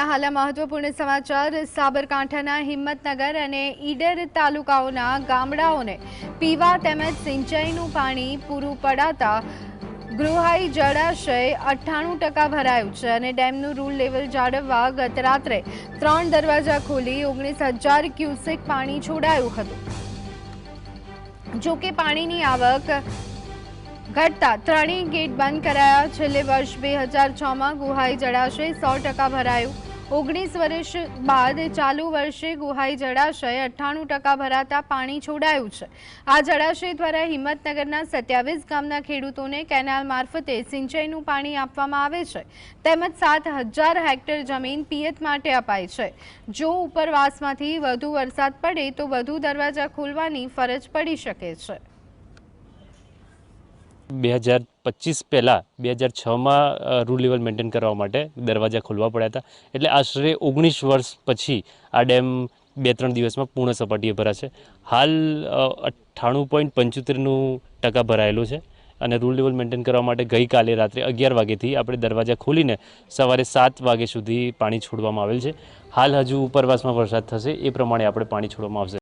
હાલ મહત્વપૂર્ણ સમાચાર સાબરકાંઠાના હિંમતનગર અને ઈડર તાલુકાઓના ગામડાઓને પીવા તેમજ સિંચાઈનું પાણી પૂરું પડાતા ગૃહાઈ જળાશય 98% ભરાયું છે અને ડેમનું રૂલ લેવલ જાળવવા ગત રાત્રે 3 દરવાજા ખોલી 19,000 ક્યુસેક પાણી છોડાયું હતું। જોકે પાણીની આવક ઘટતા ત્રણેય ગેટ બંધ કરાયા। છેલ્લે વર્ષ 2006માં ગુહાઈ જળાશય 100% ભરાયું। 19 વર્ષ બાદ ચાલુ વર્ષે ગુહાઈ જળાશય 98% ભરાતા પાણી છોડાયું છે। આ જળાશય દ્વારા હિંમતનગરના 27 ગામના ખેડૂતોને કેનાલ મારફતે સિંચાઈનું પાણી આપવામાં આવે છે તેમજ 7,000 હેક્ટર જમીન પિયત માટે અપાઈ છે। જો ઉપરવાસમાંથી વધુ વરસાદ પડે તો વધુ દરવાજા ખોલવાની ફરજ પડી શકે છે। 2025 પહેલાં 2006માં રૂલ લેવલ મેન્ટેન કરવા માટે દરવાજા ખોલવા પડ્યા હતા। એટલે આશરે 19 વર્ષ પછી આ ડેમ 2-3 દિવસમાં પૂર્ણ સપાટીએ ભરાશે। હાલ 98.75% ભરાયેલો છે અને રૂલ લેવલ મેન્ટેન કરવા માટે ગઈકાલે રાત્રે 11 વાગ્યાથી આપણે દરવાજા ખોલીને સવારે 7 વાગ્યા સુધી પાણી છોડવામાં આવેલ છે। હાલ હજુ ઉપરવાસમાં વરસાદ થશે એ પ્રમાણે આપણે પાણી છોડવામાં આવશે।